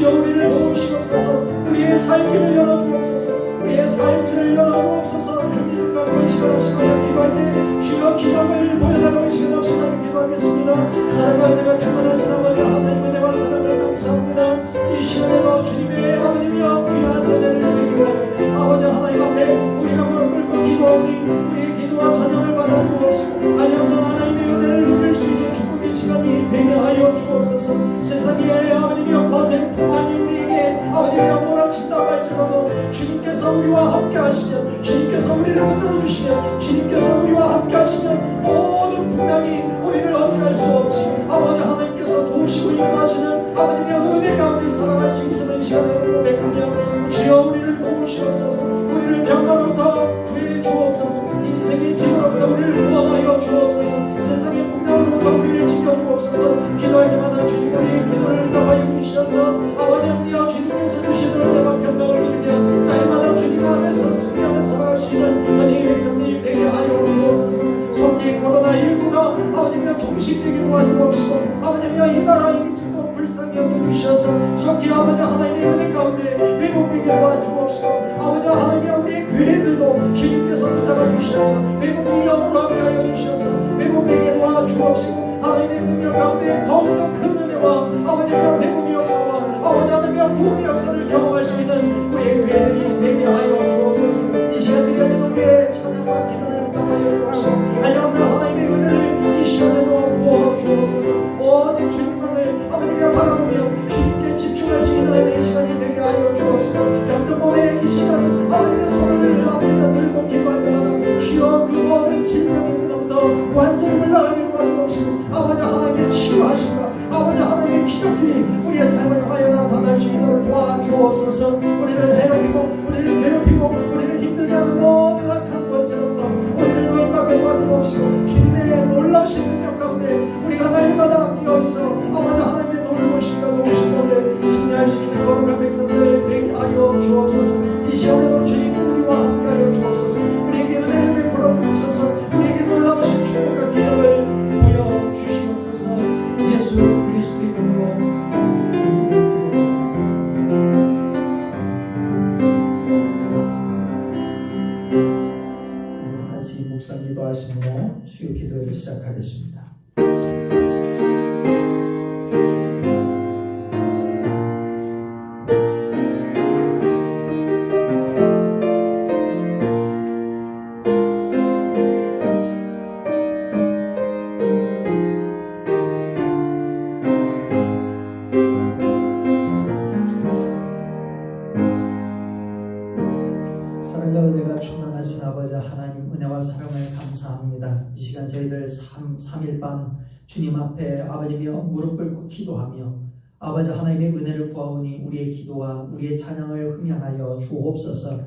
주여 우리를 도우시옵소서. 우리의 살 길을 열어주옵소서. 우리의 살 길을 열어주옵소서. 그 믿음과 그 시간 없이 기도할 때 주여 기적을 보여달라고 시간 없이 기도하겠습니다. 사랑과 은혜가 충만하신 아버지 하나님 은혜와 사랑을 감사합니다. 이 시간에도 주님의 아버지며 귀한 은혜를 드리고 아버지 하나님 앞에 우리가 무릎 꿇고 기도하오니 우리의 기도와 찬양을 받아주옵시고 하나님 하나님의 은혜를 누릴 수 있는 축복의 시간이 되게 하여 주옵소서. 세상에 아버지며 거센 풍랑이 우리에게 아버지며 몰아친다고 할지라도 주님께서 우리와 함께 하시면 주님께서 우리를 붙들어주시면 주님께서 우리와 함께 하시면 모든 풍랑이 우리를 어찌할 수 없이 아버지 하나님께서 도우시고 인도하시는 아버지며 은혜 가운데 살아갈 수 있는 시간을 고백하며 주여 우리를 도우시옵소서. 우리를 병으로부터 구해 주옵소서. 인생의 짐으로부터 우리를 구원하여 주옵소서. 세상의 풍랑으로부터 우리를 지켜주옵소서. 기도할 때마다 주님 우리의 기도를 응답하여 주시어서 아버지 은혜여 주님께서 주시는 은혜와 평강을 누리며 날마다 주님 앞에서 승리하며 살아갈 수 있는 은혜의 백성들이 되게 하여 주옵소서. 속기 코로나19가 아버지며 종식되게 도와주옵시고 아버지며 이 나라의 민족도 불쌍히 여겨주셔서 속기 아버지 하나님의 은혜 가운데 회복되게 도와주옵시고 아버지 하나님의 우리의 교회들도 주님께서 붙잡아 주셔서 회복이 영으로 함께하여 주셔서 회복되게 도와주옵시고 하나님의 능력 가운데 더욱더 큰 은혜와 아버지며 회복의 역사와 아버지 하나님의 구원의 역사를 경험할 수 있는 우리의 교회들이 되게 하여 주옵소서. 이 시간 드려진 우리의 찬양과 기도를 응답하여 주옵시고 하나님 하나님의 은혜를 이 시간에도 부어 주옵소서. 오직 주님만을 아버지가 바라보며 주님께 집중할 수 있는 은혜의 시간이 되게 하여 주옵시고 병든 몸에 이 시간은 아버지의 손을 앞에다 들고 기도할 때마다 주여 그 모든 질병의 끝부터 완전을 나가게 도와주옵시고 아버지 하나님의 치유하심과 아버지 하나님의 기적들이 우리의 삶을 하여 나타날 수 있도록 도와주옵소서. 우리를 해롭히고 우리를 괴롭히고 우리를 힘들게 하는 모든 악한 권세로부터 우리를 구원받게 도와주옵시고 주님의 놀라우신 능력 가운데 우리가 날마다 함께하여서 아버지 하나님의 돌보심과 도우심 가운데 승리할 수 있는 거룩한 백성들 되게 하여 주옵소서. 이 시간에도 주님 우리와 함께하여 주옵소서. 우리에게 은혜를 베풀어 주옵소서. 우리에게 놀라우신 축복과 기적을 보여주시옵소서. 예수 그리스도의 이름으로 이제 같이 묵상 기도하시며 수요 기도를 시작하겠습니다. 이 시간 저희들 3일 밤 주님 앞에 아버지며 무릎 꿇고 기도하며 아버지 하나님의 은혜를 구하오니 우리의 기도와 우리의 찬양을 흠양하여 주옵소서.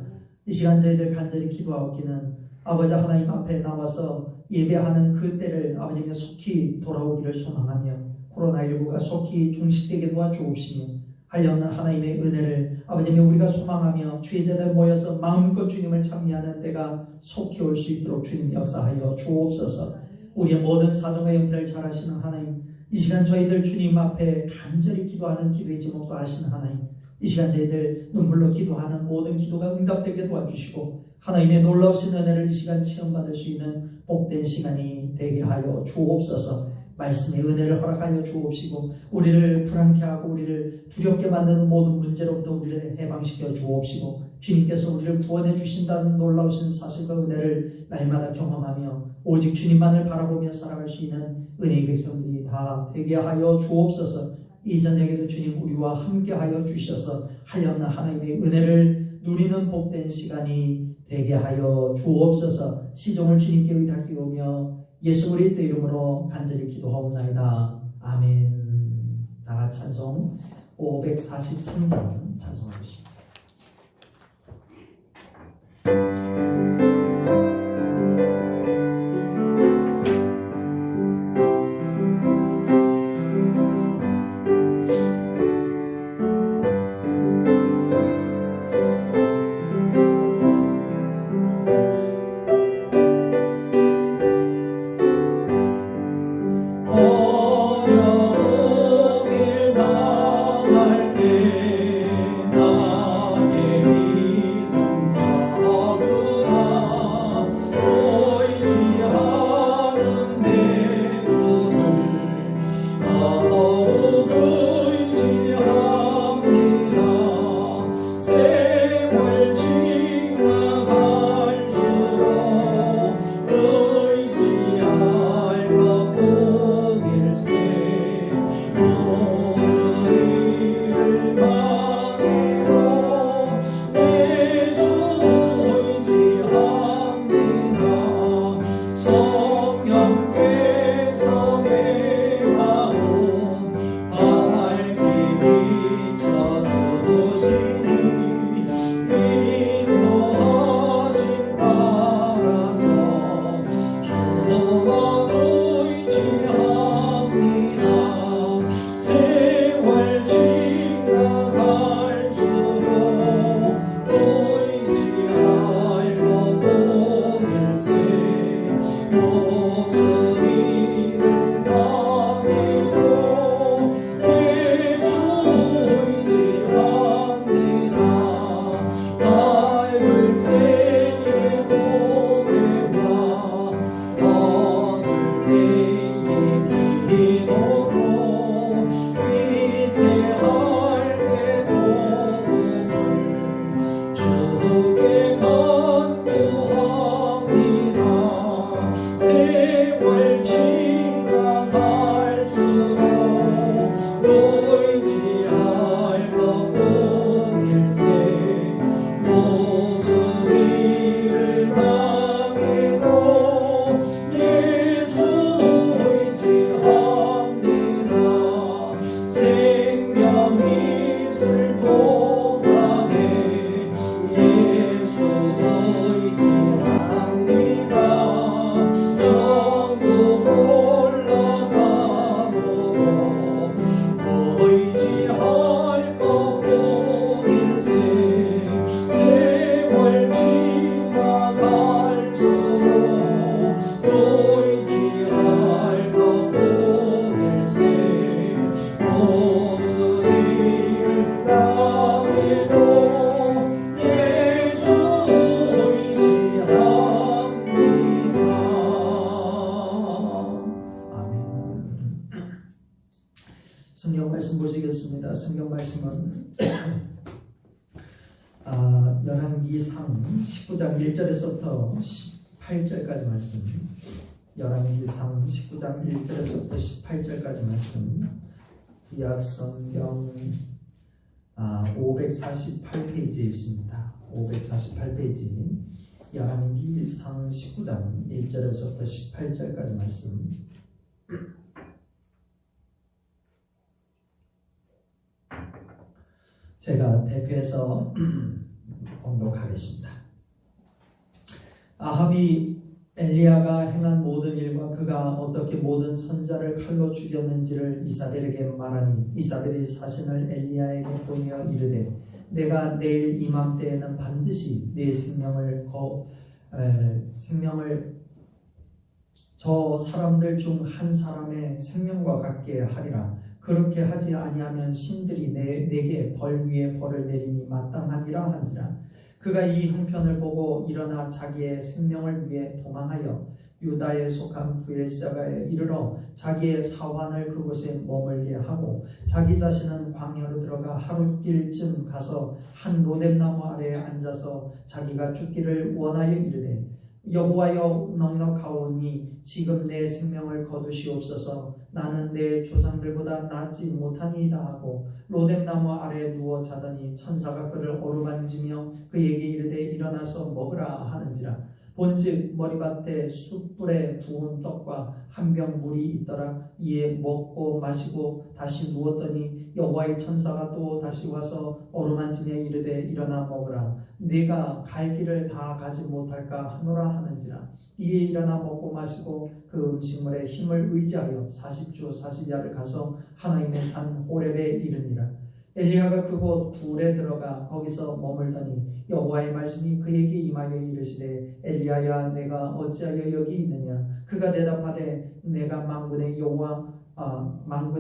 이 시간 저희들 간절히 기도하옵기는 아버지 하나님 앞에 나와서 예배하는 그 때를 아버지며 속히 돌아오기를 소망하며 코로나19가 속히 종식되게 도와주옵시며 하려는 하나님의 은혜를 아버지며 우리가 소망하며 주의 제자들 모여서 마음껏 주님을 찬미하는 때가 속히 올 수 있도록 주님 역사하여 주옵소서. 우리의 모든 사정과 형편을 잘 아시는 하나님, 이 시간 저희들 주님 앞에 간절히 기도하는 기도의 제목도 아시는 하나님, 이 시간 저희들 눈물로 기도하는 모든 기도가 응답되게 도와주시고 하나님의 놀라우신 은혜를 이 시간 체험받을 수 있는 복된 시간이 되게 하여 주옵소서. 말씀의 은혜를 허락하여 주옵시고 우리를 불안케 하고 우리를 두렵게 만드는 모든 문제로부터 우리를 해방시켜 주옵시고 주님께서 우리를 구원해 주신다는 놀라우신 사실과 은혜를 날마다 경험하며 오직 주님만을 바라보며 살아갈 수 있는 은혜의 백성들이 다 되게 하여 주옵소서. 이 저녁에도 주님 우리와 함께 하여 주셔서 하려는 하나님의 은혜를 누리는 복된 시간이 되게 하여 주옵소서. 시종을 주님께 의탁드리오며 예수 그리스도 이름으로 간절히 기도하옵나이다. 아멘. 다 같이 찬송 543장 찬송하십시오. 어려움을 당할 때 동안에 예수 의지합니다. 전부 올라가도록 의지할 것 일생 세월 지나갈수록 의지할 것 일생 모습을 당해도 예수 의지합니다. 아멘. 성경 말씀 보시겠습니다. 성경 말씀은 열왕기상 19장 1절에서부터 18절까지 말씀, 열왕기상 19장 1절에서부터 18절까지 말씀, 구약 성경 548페이지에 있습니다. 548페이지, 열왕기상 19장 1절에서부터 18절까지 말씀. 제가 대표해서 봉독하겠습니다. 아합이 엘리야가 행한 모든 일과 그가 어떻게 모든 선자를 칼로 죽였는지를 이사벨에게 말하니 이사벨이 사신을 엘리야에게 보내어 이르되 내가 내일 이맘때에는 반드시 네 생명을 저 사람들 중 한 사람의 생명과 같게 하리라. 그렇게 하지 아니하면 신들이 내게 벌 위에 벌을 내리니 마땅하니라 한지라. 그가 이 형편을 보고 일어나 자기의 생명을 위해 도망하여 유다에 속한 부엘세바에 이르러 자기의 사환을 그곳에 머물게 하고 자기 자신은 광야로 들어가 하룻길쯤 가서 한 로뎀나무 아래에 앉아서 자기가 죽기를 원하여 이르되 여호와여 넉넉하오니 지금 내 생명을 거두시옵소서. 나는 내 조상들보다 낫지 못하니이다 하고 로뎀나무 아래에 누워 자더니 천사가 그를 어루만지며 그에게 이르되 일어나서 먹으라 하는지라. 본즉 머리밭에 숯불에 구운 떡과 한 병 물이 있더라. 이에 먹고 마시고 다시 누웠더니 여호와의 천사가 또 다시 와서 어루만지며 이르되 일어나 먹으라. 네가 갈 길을 다 가지 못할까 하노라 하는지라. 이에 일어나 먹고 마시고 그 음식물에 힘을 의지하여 40주 40야를 가서 하나님의 산 호렙에 이르니라. 엘리야가 그곳 굴에 들어가 거기서 머물더니 여호와의 말씀이 그에게 임하여 이르시되 엘리야야 내가 어찌하여 여기 있느냐. 그가 대답하되 내가 만군의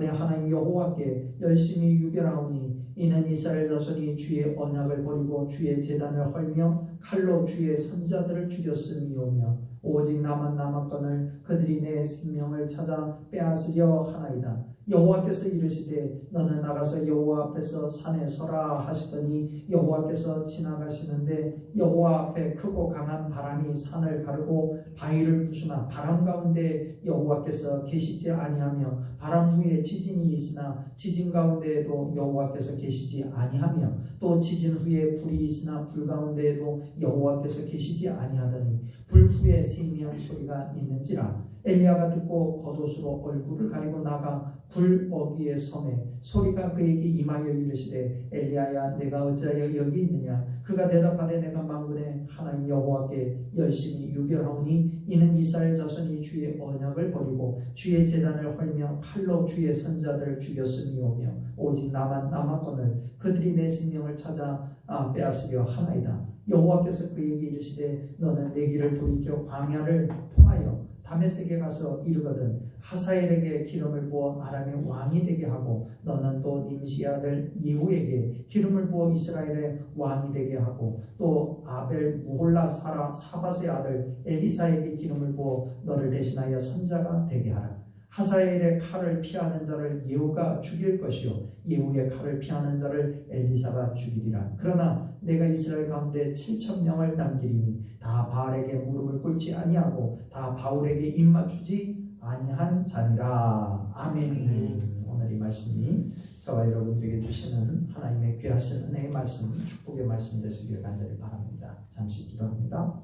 하나님 여호와께 열심히 유별하오니 이는 이스라엘 자손이 주의 언약을 버리고 주의 제단을 헐며 칼로 주의 선지자들을 죽였음이오며 오직 나만 남았거늘 그들이 내 생명을 찾아 빼앗으려 하나이다. 여호와께서 이르시되 너는 나가서 여호와 앞에서 산에 서라 하시더니 여호와께서 지나가시는데 여호와 앞에 크고 강한 바람이 산을 가르고 바위를 부수나 바람 가운데 여호와께서 계시지 아니하며 바람 후에 지진이 있으나 지진 가운데에도 여호와께서 계시지 아니하며 또 지진 후에 불이 있으나 불 가운데에도 여호와께서 계시지 아니하더니 불 후에 생명 소리가 있는지라. 엘리야가 듣고 겉옷으로 얼굴을 가리고 나가 불 어귀의 섬에 소리가 그에게 임하여 이르시되 엘리야야 내가 어찌하여 여기 있느냐. 그가 대답하되 내가 만군의 하나님 여호와께 열심히 유별하오니 이는 이스라엘 자손이 주의 언약을 버리고 주의 제단을 헐며 칼로 주의 선자들을 죽였음이오며 오직 나만 남았거늘 그들이 내 생명을 찾아 빼앗으려 하나이다. 여호와께서 그에게 이르시되 너는 내 길을 돌이켜 광야를 통하여 다메섹에 가서 이르거든 하사엘에게 기름을 부어 아람의 왕이 되게 하고 너는 또 님시의 아들 예후에게 기름을 부어 이스라엘의 왕이 되게 하고 또 아벨 무홀라 사밧의 아들 엘리사에게 기름을 부어 너를 대신하여 선자가 되게 하라. 하사엘의 칼을 피하는 자를 예후가 죽일 것이요 예후의 칼을 피하는 자를 엘리사가 죽이리라. 그러나 내가 이스라엘 가운데 7,000명을 남기리니 다 바알에게 무릎을 꿇지 아니하고 다 바울에게 입맞추지 아니한 자니라. 아멘. 오늘 이 말씀이 저와 여러분들에게 주시는 하나님의 귀하신 은혜의 말씀, 축복의 말씀 되시길 간절히 바랍니다. 잠시 기도합니다.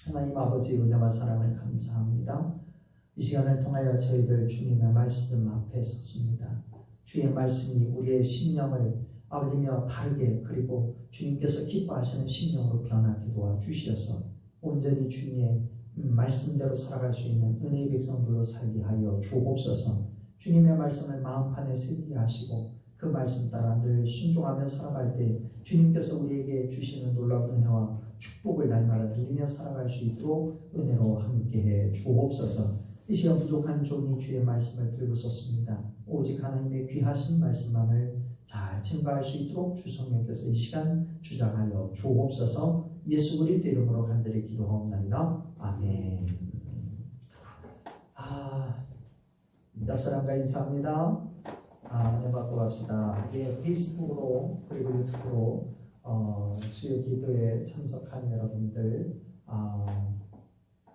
하나님 아버지 은혜와 사랑을 감사합니다. 이 시간을 통하여 저희들 주님의 말씀 앞에 섰습니다. 주의 말씀이 우리의 심령을 아버지며 바르게 그리고 주님께서 기뻐하시는 심령으로 변하게 도와주시어서 온전히 주님의 말씀대로 살아갈 수 있는 은혜의 백성들로 살게 하여 주옵소서. 주님의 말씀을 마음판에 새기게 하시고 그 말씀 따라 늘 순종하며 살아갈 때 주님께서 우리에게 주시는 놀라운 은혜와 축복을 날마다 누리며 살아갈 수 있도록 은혜로 함께해 주옵소서. 이 시간 부족한 종이 주의 말씀을 들고 섰습니다. 오직 하나님의 귀하신 말씀만을 잘 증거할 수 있도록 주 성령께서 이 시간 주장하여 주옵소서. 예수 그리스도 이름으로 간절히 기도하옵나이다. 아멘. 옆 사람과 인사합니다. 네, 받고 갑시다. 예, 페이스북으로 그리고 유튜브로 수요 기도에 참석한 여러분들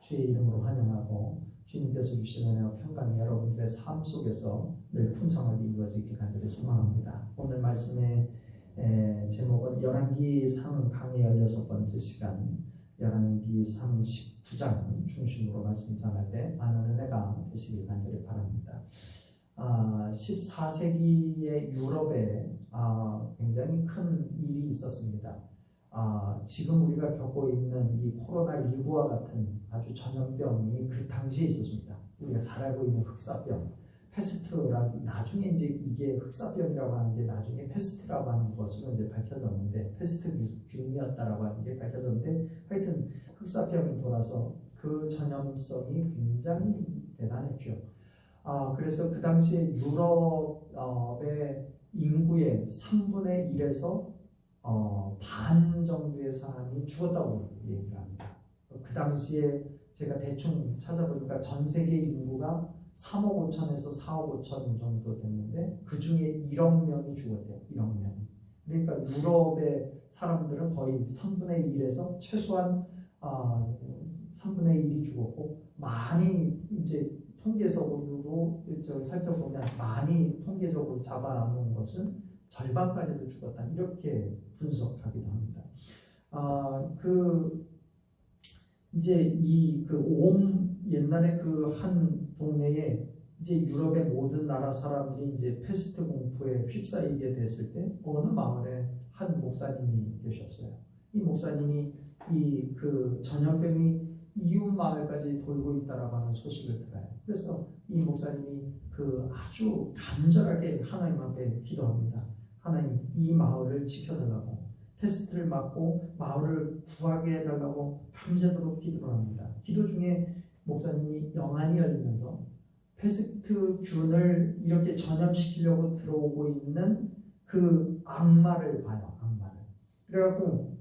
주의 이름으로 환영하고 주님께서 주시는 은혜와 평강이 여러분들의 삶 속에서 늘 풍성하게 이루어지길 간절히 소망합니다. 오늘 말씀의 제목은 열왕기상 강의 16번째 시간 열왕기상 19장 중심으로 말씀 전할 때 많은 은혜가 되시길 간절히 바랍니다. 14세기의 유럽에 굉장히 큰 일이 있었습니다. 지금 우리가 겪고 있는 이 코로나19와 같은 아주 전염병이 그 당시에 있었습니다. 우리가 잘 알고 있는 흑사병, 패스트라고 나중에 이제 이게 흑사병이라고 하는 게 나중에 패스트라고 하는 것으로 이제 밝혀졌는데 패스트균이었다라고 하는 게 밝혀졌는데 하여튼 흑사병이 돌아서 그 전염성이 굉장히 대단했죠. 그래서 그 당시에 유럽의 인구의 3분의 1에서 반 정도의 사람이 죽었다고 얘기를 합니다. 그 당시에 제가 대충 찾아보니까 전 세계 인구가 3억 5천에서 4억 5천 정도 됐는데 그 중에 1억 명이 죽었대요. 1억 명. 그러니까 유럽의 사람들은 거의 3분의 1에서 최소한 3분의 1이 죽었고 많이 이제 통계적으로 살펴보면 많이 통계적으로 잡아놓은 것은 절반까지도 죽었다 이렇게 분석하기도 합니다. 이제 옛날에 그 한 동네에 이제 유럽의 모든 나라 사람들이 이제 패스트 공포에 휩싸이게 됐을 때 어느 마을에 한 목사님이 계셨어요. 이 목사님이 그 전염병이 이웃 마을까지 돌고 있다라고 하는 소식을 들어요. 그래서 이 목사님이 아주 간절하게 하나님 앞에 기도합니다. 하나님, 이 마을을 지켜달라고, 패스트를 막고 마을을 구하게 해달라고 밤새도록 기도를 합니다. 기도 중에 목사님이 영안이 열리면서 패스트균을 이렇게 전염시키려고 들어오고 있는 그 악마를 봐요. 악마를. 그래갖고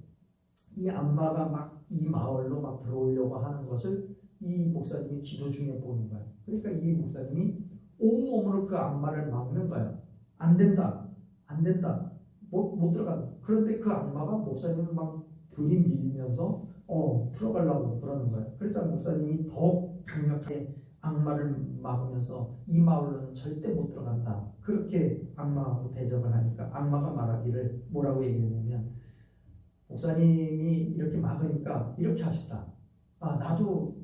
이 악마가 막 이 마을로 막 들어오려고 하는 것을 이 목사님이 기도 중에 보는 거예요. 그러니까 이 목사님이 온몸으로 그 악마를 막는 거예요. 안 된다. 안 된다. 못 들어간다. 그런데 그 악마가 목사님을 막 들이밀면서 들어가려고 그러는 거예요. 그래서 목사님이 더 강력하게 악마를 막으면서 이 마을로는 절대 못 들어간다. 그렇게 악마하고 대적을 하니까 악마가 말하기를 뭐라고 얘기했냐면 목사님이 이렇게 막으니까 이렇게 합시다. 나도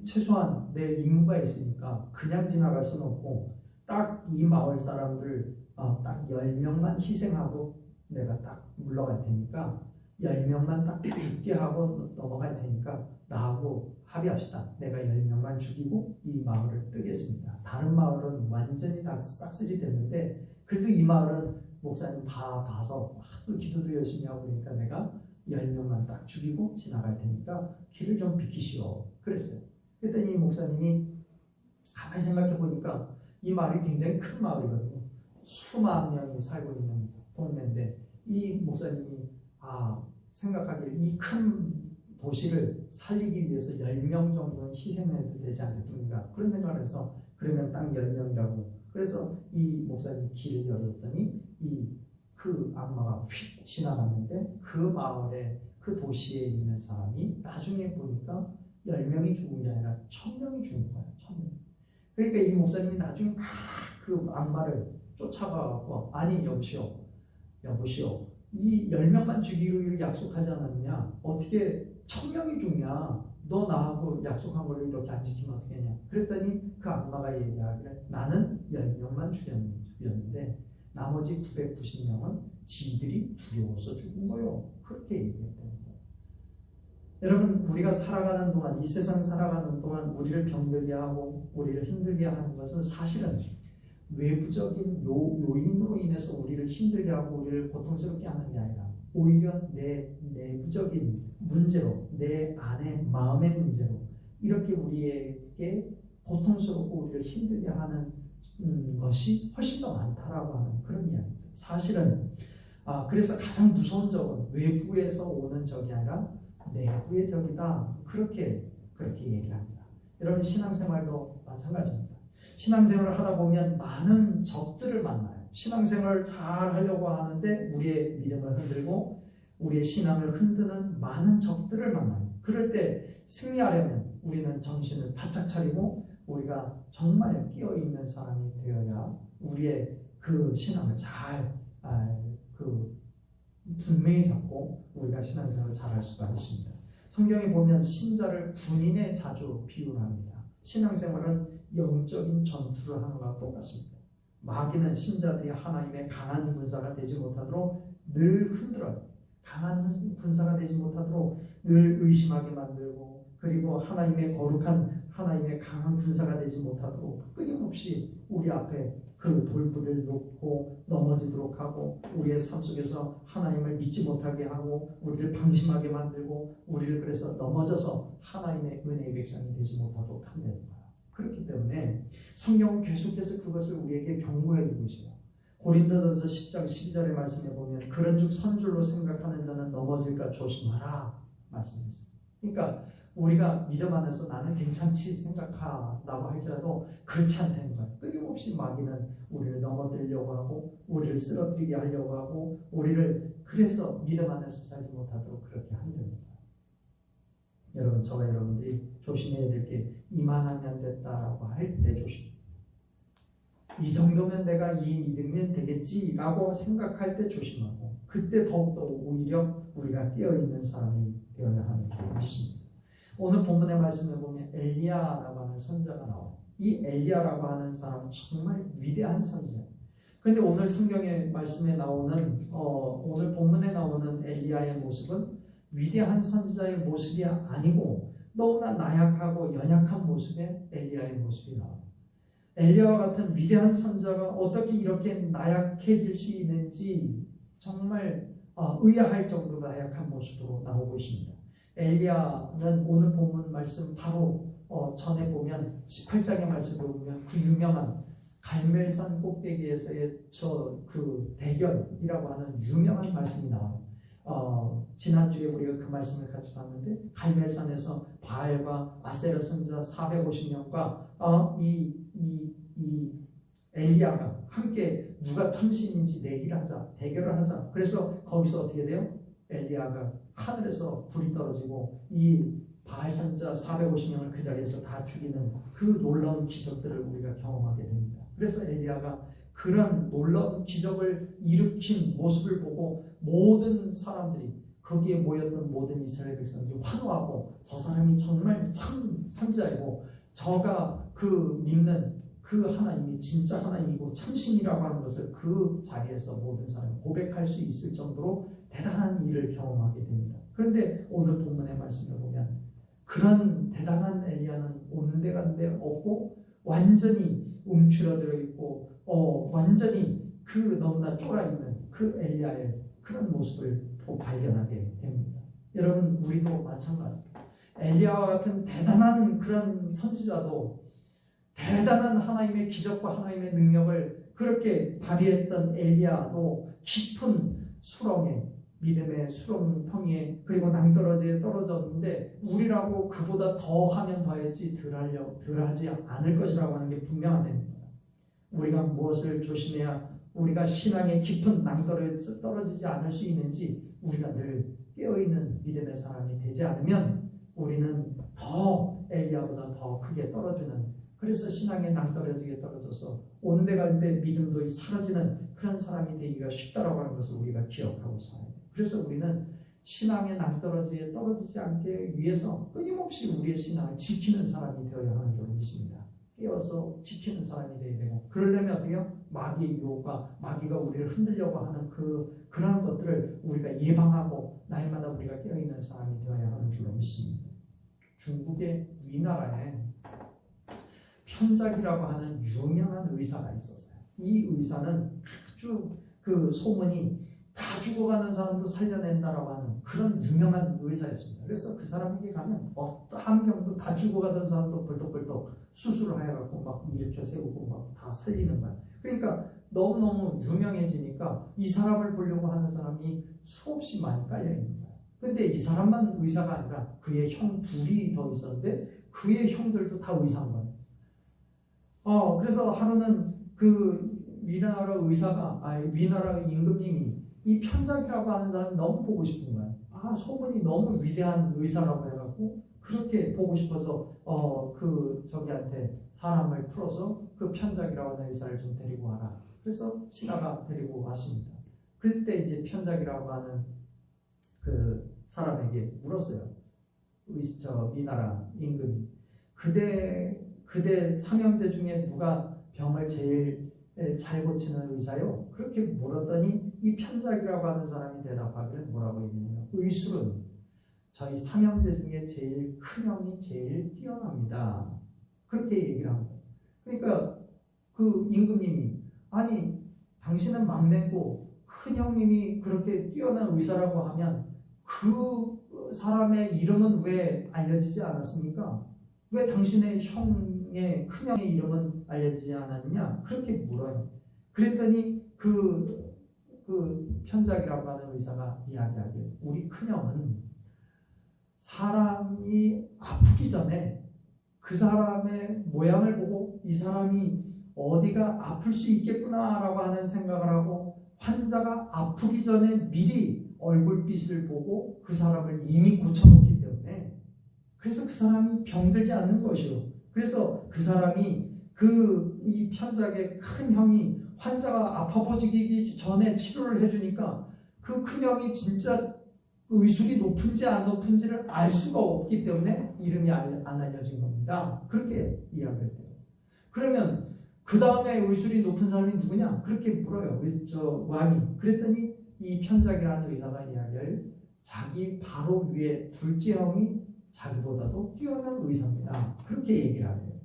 최소한 내 임무가 있으니까 그냥 지나갈 수는 없고 딱 이 마을 사람들 딱 10명만 희생하고 내가 딱 물러갈 테니까 10명만 딱 죽게 하고 넘어갈 테니까 나하고 합의합시다. 내가 10명만 죽이고 이 마을을 뜨겠습니다. 다른 마을은 완전히 다 싹쓸이 됐는데 그래도 이 마을은 목사님 다 봐서 또 기도도 열심히 하고 그러니까 내가 10명만 딱 죽이고 지나갈 테니까 길을 좀 비키시오. 그랬어요. 그랬더니 이 목사님이 가만히 생각해 보니까 이 마을이 굉장히 큰 마을이거든요. 수만 명이 살고 있는 동네인데 이 목사님이 생각하기를 이 큰 도시를 살리기 위해서 10명 정도는 희생해도 되지 않겠습니까? 그런 생각을 해서 그러면 딱 10명이라고 그래서 이 목사님이 길을 열었더니 그 악마가 휙 지나갔는데 그 마을에 그 도시에 있는 사람이 나중에 보니까 10명이 죽은 게 아니라 1000명이 죽은 거예요. 1000명. 그러니까 이 목사님이 나중에 막 그 악마를 쫓아가고 아니 여보시오 이 10명만 죽이기로 약속하지 않았느냐 어떻게 1000명이 죽냐 너 나하고 약속한 걸 이렇게 안 지키면 어떻겠냐 그랬더니 그 악마가 얘기하기를 나는 10명만 죽였는데 나머지 990명은 지들이 두려워서 죽은 거요. 그렇게 얘기했다는 거예요. 여러분, 우리가 살아가는 동안, 이 세상 살아가는 동안 우리를 병들게 하고 우리를 힘들게 하는 것은 사실은 외부적인 요인으로 인해서 우리를 힘들게 하고 우리를 고통스럽게 하는 게 아니라 오히려 내 내부적인 문제로, 내 안에 마음의 문제로 이렇게 우리에게 고통스럽고 우리를 힘들게 하는 것이 훨씬 더 많다라고 하는 그런 이야기입니다. 사실은 그래서 가장 무서운 적은 외부에서 오는 적이 아니라 내부의 적이다. 그렇게 얘기합니다. 여러분, 신앙생활도 마찬가지입니다. 신앙생활을 하다 보면 많은 적들을 만나요. 신앙생활을 잘 하려고 하는데 우리의 믿음을 흔들고 우리의 신앙을 흔드는 많은 적들을 만나요. 그럴 때 승리하려면 우리는 정신을 바짝 차리고 우리가 정말 깨어있는 사람이 되어야 우리의 그 신앙을 잘 분명히 잡고 우리가 신앙생활을 잘할 수가 있습니다. 성경에 보면 신자를 군인에 자주 비유합니다. 신앙생활은 영적인 전투를 하는 것과 똑같습니다. 마귀는 신자들이 하나님의 강한 군사가 되지 못하도록 늘 흔들어요. 강한 군사가 되지 못하도록 늘 의심하게 만들고, 그리고 하나님의 거룩한 하나님의 강한 군사가 되지 못하도록 끊임없이 우리 앞에 그 돌부를 놓고 넘어지도록 하고 우리의 삶 속에서 하나님을 믿지 못하게 하고 우리를 방심하게 만들고 우리를 그래서 넘어져서 하나님의 은혜의 백성이 되지 못하도록 한다는 거예요. 그렇기 때문에 성경은 계속해서 그것을 우리에게 경고해 주고 있어요. 고린도전서 10장 12절의 말씀에 보면 그런즉 선줄로 생각하는 자는 넘어질까 조심하라 말씀했어요. 그러니까 우리가 믿음 안에서 나는 괜찮지 생각하라고 할지라도 그렇지 않다는 거예요. 끊임없이 마귀는 우리를 넘어뜨리려고 하고 우리를 쓰러뜨리게 하려고 하고 우리를 그래서 믿음 안에서 살지 못하도록 그렇게 한다는 거예요. 여러분, 저와 여러분들이 조심해야 될 게 이만하면 됐다라고 할 때 조심. 이 정도면 내가 이 믿으면 되겠지라고 생각할 때 조심하고 그때 더욱더 오히려 우리가 깨어있는 사람이 되어야 하는 줄 믿습니다. 오늘 본문의 말씀에 보면 엘리야라고 하는 선지자가 나와요. 이 엘리야라고 하는 사람은 정말 위대한 선지자예요. 그런데 오늘 성경의 말씀에 나오는 오늘 본문에 나오는 엘리야의 모습은 위대한 선지자의 모습이 아니고 너무나 나약하고 연약한 모습의 엘리야의 모습이 나와요. 엘리야와 같은 위대한 선지자가 어떻게 이렇게 나약해질 수 있는지 정말 의아할 정도로 나약한 모습으로 나오고 있습니다. 엘리야는 오늘 본문 말씀 바로 전에 보면 18장의 말씀을 보면 그 유명한 갈멜산 꼭대기에서의 그 대결이라고 하는 유명한 말씀이 나와요. 지난주에 우리가 그 말씀을 같이 봤는데 갈멜산에서 바알과 아세라 선지자 450명과 이 엘리야가 함께 누가 참신인지 대결을 하자. 그래서 거기서 어떻게 돼요? 엘리야가 하늘에서 불이 떨어지고 이 바알 선지자 450명을 그 자리에서 다 죽이는 그 놀라운 기적들을 우리가 경험하게 됩니다. 그래서 엘리야가 그런 놀라운 기적을 일으킨 모습을 보고 모든 사람들이 거기에 모였던 모든 이스라엘 백성들이 환호하고 저 사람이 정말 참 선지자이고 저가 그 믿는 그 하나님이 진짜 하나님이고 참신이라고 하는 것을 그 자리에서 모든 사람이 고백할 수 있을 정도로 대단한 일을 경험하게 됩니다. 그런데 오늘 본문의 말씀을 보면 그런 대단한 엘리야는 온데간데 없고 완전히 움츠러들어 있고 완전히 그 너무나 쫄아있는 그 엘리야의 그런 모습을 발견하게 됩니다. 여러분, 우리도 마찬가지입니다. 엘리야와 같은 대단한 그런 선지자도 대단한 하나님의 기적과 하나님의 능력을 그렇게 발휘했던 엘리야도 깊은 수렁에 믿음의 수렁텅이에 그리고 낭떠러지에 떨어졌는데 우리라고 그보다 더 하면 더했지 덜 하지 않을 것이라고 하는 게 분명하답니다. 우리가 무엇을 조심해야 우리가 신앙의 깊은 낭떠러지에 떨어지지 않을 수 있는지 우리가 늘 깨어있는 믿음의 사람이 되지 않으면 우리는 더 엘리야보다 더 크게 떨어지는, 그래서 신앙의 낭떠러지에 떨어져서 온데간데 믿음도 사라지는 그런 사람이 되기가 쉽다라고 하는 것을 우리가 기억하고 살아야 돼요. 그래서 우리는 신앙의 낭떠러지에 떨어지지 않게 위해서 끊임없이 우리의 신앙을 지키는 사람이 되어야 하는 줄 믿습니다. 깨어서 지키는 사람이 되어야 되고, 그러려면 어떻게 해요? 마귀의 유혹과 마귀가 우리를 흔들려고 하는 그러한 것들을 우리가 예방하고 날마다 우리가 깨어있는 사람이 되어야 하는 줄로 믿습니다. 중국의 위나라에 편작이라고 하는 유명한 의사가 있었어요. 이 의사는 아주 그 소문이 다 죽어가는 사람도 살려낸다라고 하는 그런 유명한 의사였습니다. 그래서 그 사람에게 가면 어떠한 병도 다 죽어가던 사람도 벌떡벌떡 수술을 하여갖고 막 일으켜 세우고 막 다 살리는 거야. 그러니까 너무너무 유명해지니까 이 사람을 보려고 하는 사람이 수없이 많이 깔려있는 거야. 근데 이 사람만 의사가 아니라 그의 형 둘이 더 있었는데 그의 형들도 다 의사인 거야. 그래서 하루는 그 위나라 위나라 임금님이 이 편작이라고 하는 사람이 너무 보고 싶은 거야. 소문이 너무 위대한 의사라고 해갖고 그렇게 보고 싶어서 그 저기한테 사람을 풀어서 그 편작이라고 하는 의사를 좀 데리고 와라. 그래서 신하가 데리고 왔습니다. 그때 이제 편작이라고 하는 그 사람에게 물었어요. 위나라 임금이 그대 삼형제 중에 누가 병을 제일 잘 고치는 의사요? 그렇게 물었더니 이 편작이라고 하는 사람이 대답하기를 뭐라고 얘기했냐면, 의술은 저희 삼형제 중에 제일 큰 형이 제일 뛰어납니다. 그렇게 얘기를 합니다. 그러니까 그 임금님이 아니 당신은 막내고 큰 형님이 그렇게 뛰어난 의사라고 하면 그 사람의 이름은 왜 알려지지 않았습니까? 왜 당신의 형의 큰형의 이름은 알려지지 않았냐? 그렇게 물어요. 그랬더니 그 편작이라고 하는 의사가 이야기하길, 우리 큰형은 사람이 아프기 전에 그 사람의 모양을 보고 이 사람이 어디가 아플 수 있겠구나라고 하는 생각을 하고, 환자가 아프기 전에 미리 얼굴빛을 보고 그 사람을 이미 고쳐놓기 때문에, 그래서 그 사람이 병들지 않는 것이요. 그래서 그 사람이 이 편작의 큰 형이 환자가 아파보지기 전에 치료를 해주니까 그 큰 형이 진짜 의술이 높은지 안 높은지를 알 수가 없기 때문에 이름이 안 알려진 겁니다. 그렇게 이야기했대요. 그러면 그 다음에 의술이 높은 사람이 누구냐? 그렇게 물어요. 왕이. 그랬더니 이 편작이라는 의사가 이야기를, 자기 바로 위에 둘째 형이 자기보다도 뛰어난 의사입니다. 그렇게 얘기를 하네요.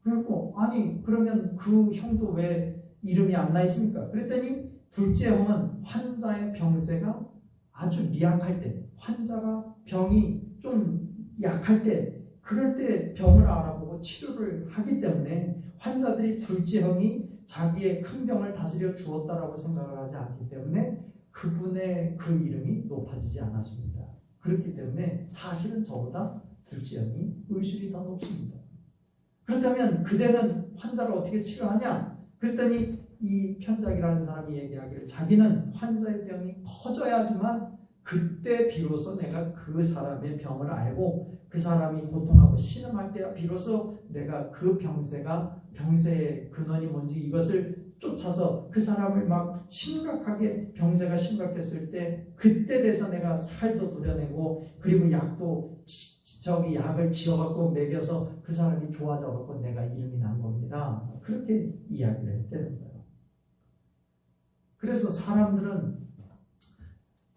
그래갖고 아니 그러면 그 형도 왜 이름이 안 나 있습니까? 그랬더니 둘째 형은 환자의 병세가 아주 미약할 때, 환자가 병이 좀 약할 때, 그럴 때 병을 알아보고 치료를 하기 때문에 환자들이 둘째 형이 자기의 큰 병을 다스려 주었다라고 생각을 하지 않기 때문에 그분의 그 이름이 높아지지 않았습니다. 그렇기 때문에 사실은 저보다 둘째 형이 의술이 더 높습니다. 그렇다면 그대는 환자를 어떻게 치료하냐? 그랬더니 이 편작이라는 사람이 얘기하기를, 자기는 환자의 병이 커져야지만 그때 비로소 내가 그 사람의 병을 알고 그 사람이 고통하고 신음할 때 비로소 내가 그 병세의 근원이 뭔지 이것을 쫓아서 그 사람을 막 심각하게, 병세가 심각했을 때 그때 돼서 내가 살도 도려내고 그리고 약을 지어갖고 먹여서 그 사람이 좋아져갖고 내가 이름이 난 겁니다. 그렇게 이야기를 했다는 거예요. 그래서 사람들은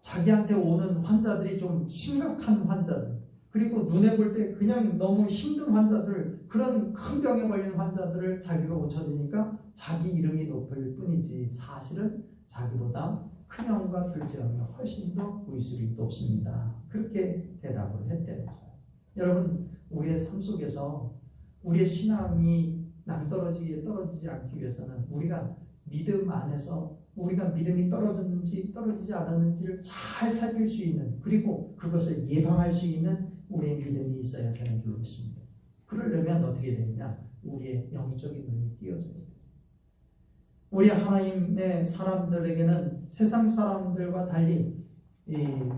자기한테 오는 환자들이 좀 심각한 환자들, 그리고 눈에 볼 때 그냥 너무 힘든 환자들, 그런 큰 병에 걸린 환자들을 자기가 고쳐주니까 자기 이름이 높을 뿐이지 사실은 자기보다 큰 형과 둘째 형이 훨씬 더 의술이 높습니다. 그렇게 대답을 했다는 거예요. 여러분, 우리의 삶 속에서 우리의 신앙이 떨어지지 않기 위해서는 우리가 믿음 안에서 우리가 믿음이 떨어졌는지 떨어지지 않았는지를 잘 살필 수 있는, 그리고 그것을 예방할 수 있는 우리의 믿음이 있어야 되는 줄 믿습니다. 그러려면 어떻게 되느냐? 우리의 영적인 눈이 띄어져야 돼요. 우리 하나님의 사람들에게는 세상 사람들과 달리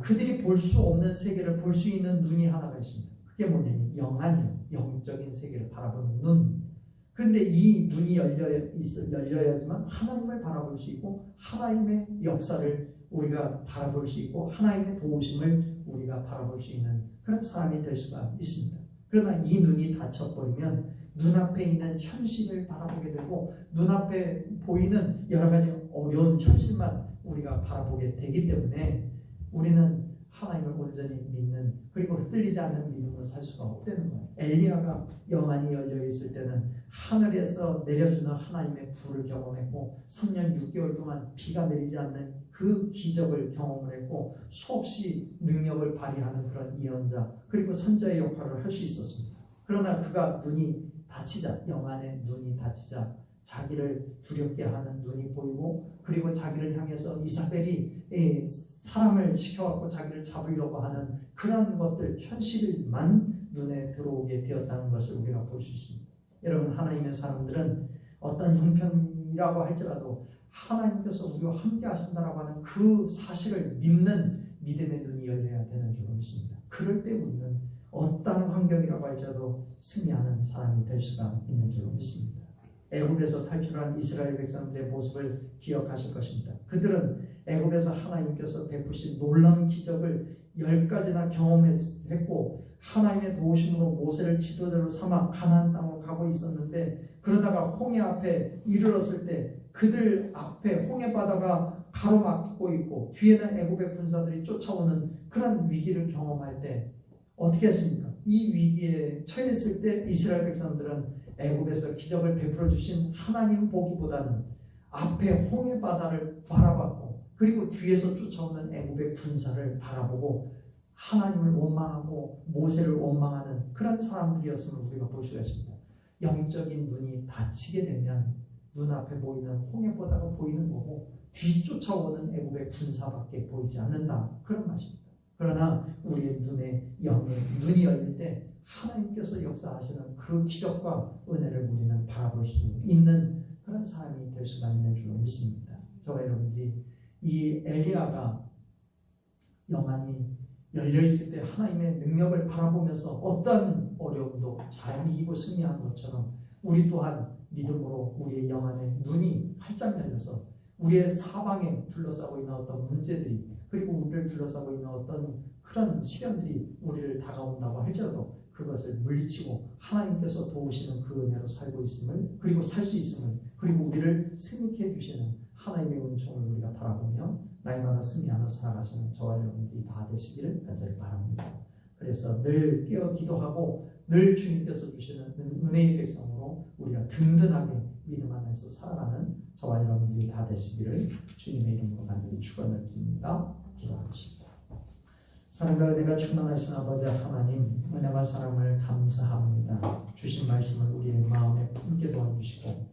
그들이 볼 수 없는 세계를 볼 수 있는 눈이 하나가 있습니다. 그게 뭐냐면 영안이에요. 영적인 세계를 바라보는 눈. 그런데 이 눈이 열려야지만 하나님을 바라볼 수 있고 하나님의 역사를 우리가 바라볼 수 있고 하나님의 도우심을 우리가 바라볼 수 있는 그런 사람이 될 수가 있습니다. 그러나 이 눈이 닫혀버리면 눈앞에 있는 현실을 바라보게 되고 눈앞에 보이는 여러 가지 어려운 현실만 우리가 바라보게 되기 때문에 우리는 하나님을 온전히 믿는 그리고 흔들리지 않는 믿음으로 살 수가 없다는 거예요. 엘리야가 영안이 열려 있을 때는 하늘에서 내려주는 하나님의 불을 경험했고 3년 6개월 동안 비가 내리지 않는 그 기적을 경험을 했고 수없이 능력을 발휘하는 그런 예언자 그리고 선자의 역할을 할 수 있었습니다. 그러나 그가 눈이 다치자 영안의 눈이 다치자 자기를 두렵게 하는 눈이 보이고 그리고 자기를 향해서 이사벨이 사람을 시켜갖고 자기를 잡으려고 하는 그런 것들 현실만 눈에 들어오게 되었다는 것을 우리가 볼 수 있습니다. 여러분 하나님의 사람들은 어떤 형편이라고 할지라도 하나님께서 우리와 함께 하신다라고 하는 그 사실을 믿는 믿음의 눈이 열려야 되는 줄 믿습니다. 그럴 때 우리는 어떤 환경이라고 할지라도 승리하는 사람이 될 수가 있는 줄 믿습니다. 애굽에서 탈출한 이스라엘 백성들의 모습을 기억하실 것입니다. 그들은 애굽에서 하나님께서 베푸신 놀라운 기적을 10가지나 경험했고 하나님의 도우심으로 모세를 지도자로 삼아 가나안 땅으로 가고 있었는데 그러다가 홍해 앞에 이르렀을 때 그들 앞에 홍해 바다가 가로막고 있고 뒤에는 애굽의 군사들이 쫓아오는 그런 위기를 경험할 때 어떻게 했습니까? 이 위기에 처했을 때 이스라엘 백성들은 애굽에서 기적을 베풀어 주신 하나님 보기보다는 앞에 홍해 바다를 바라봤고 그리고 뒤에서 쫓아오는 애굽의 군사를 바라보고 하나님을 원망하고 모세를 원망하는 그런 사람들이었음을 우리가 볼 수가 있습니다. 영적인 눈이 닫히게 되면 눈앞에 보이는 홍해 바다가 보이는 거고 뒤쫓아오는 애굽의 군사밖에 보이지 않는다 그런 말입니다. 그러나 우리의 눈에 영의 눈이 열릴 때 하나님께서 역사하시는 그 기적과 은혜를 우리는 바라볼 수 있는 그런 사람이 될 수가 있는 줄 믿습니다. 저와 여러분들이 이 엘리야가 영안이 열려있을 때 하나님의 능력을 바라보면서 어떤 어려움도 잘 이기고 승리한 것처럼 우리 또한 믿음으로 우리의 영안의 눈이 활짝 열려서 우리의 사방에 둘러싸고 있는 어떤 문제들이 그리고 우리를 둘러싸고 있는 어떤 그런 시련들이 우리를 다가온다고 할지라도 그것을 물리치고 하나님께서 도우시는 그 은혜로 살고 있음을 그리고 살 수 있음을 그리고 우리를 승리케 해주시는 하나님의 은총을 우리가 바라보며 날마다 승리하며 살아가시는 저와 여러분들이 다 되시기를 간절히 바랍니다. 그래서 늘 깨어 기도하고 늘 주님께서 주시는 은혜의 백성으로 우리가 든든하게 믿음 안에서 살아가는 저와 여러분들이 다 되시기를 주님의 이름으로 간절히 축원을 드립니다. 기도하겠습니다. 사랑과 은혜가 충만하신 아버지 하나님 은혜와 사랑을 감사합니다. 주신 말씀을 우리의 마음에 품게 도와주시고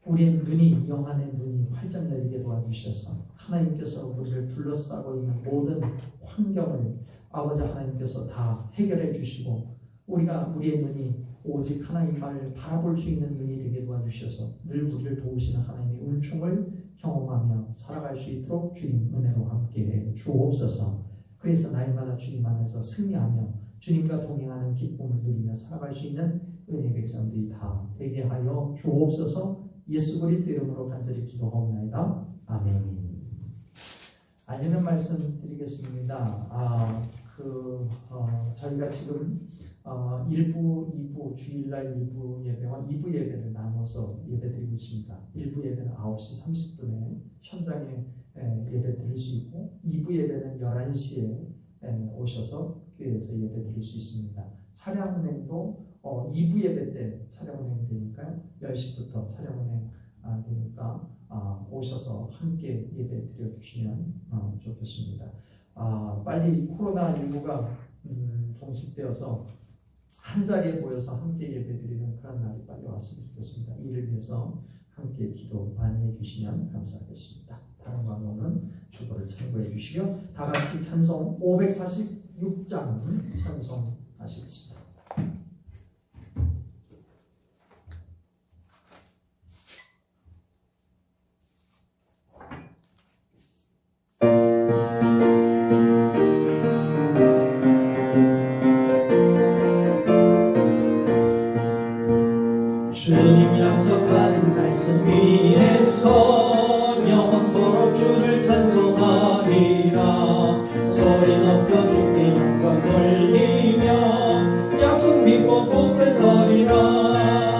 우리의 눈이 영안의 눈이 활짝 열리게 도와주셔서 하나님께서 우리를 둘러싸고 있는 모든 환경을 아버지 하나님께서 다 해결해 주시고 우리가 우리의 눈이 오직 하나님만을 바라볼 수 있는 눈이 되게 도와주셔서 늘 우리를 도우시는 하나님의 은총을 경험하며 살아갈 수 있도록 주님 은혜로 함께해 주옵소서. 그래서 날마다 주님 안에서 승리하며 주님과 동행하는 기쁨을 누리며 살아갈 수 있는 은혜의 백성들이 다 되게 하여 주옵소서. 예수 그리스도 이름으로 간절히 기도하옵나이다. 아멘. 알리는 말씀 드리겠습니다. 저희가 지금 1부, 2부, 주일날 1부 예배와 2부 예배를 나눠서 예배 드리고 있습니다. 1부 예배는 9시 30분에 현장에 예배 드릴 수 있고 2부 예배는 11시에 오셔서 교회에서 예배 드릴 수 있습니다. 차량 운행도 2부 예배 때 차량 운행이 되니까요. 10시부터 차량 운행 되니까 오셔서 함께 예배 드려주시면 좋겠습니다. 빨리 코로나19가 종식되어서 한 자리에 모여서 함께 예배 드리는 그런 날이 빨리 왔으면 좋겠습니다. 이를 위해서 함께 기도 많이 해주시면 감사하겠습니다. 다른 광고는 주보를 참고해 주시며 다 같이 찬송 546장 찬송하시겠습니다. 주님 약속하신 말씀 위에서 영원토록 주를 찬송하리라. 소리 높여 주께 영광 돌리며 약속 믿고 복되 서리라.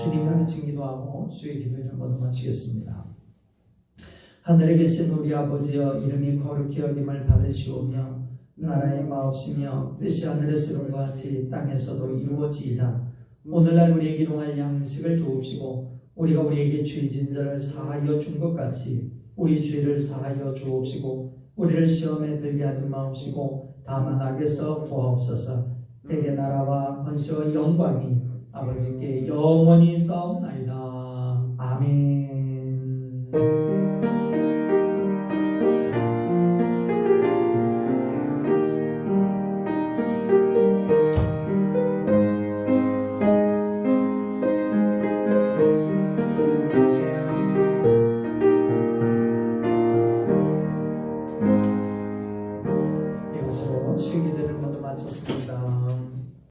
주님 가르친 기도하고 주의 기도를 모두 마치겠습니다. 하늘에 계신 우리 아버지여, 이름이 거룩히 여김을 받으시오며 나라의 마옵시며 뜻이 하늘에서 이룬 것 같이 땅에서도 이루어지이다. 오늘날 우리에게 일용할 양식을 주옵시고 우리가 우리에게 죄 진 자를 사하여 준 것 같이 우리 죄를 사하여 주옵시고 우리를 시험에 들게 하지 마옵시고 다만 악에서 구하옵소서. 대개 나라와 권세와 영광이 아버지께 영원히 싸움나이다. 아멘. 이것으로 주의 기도를 모두 마쳤습니다.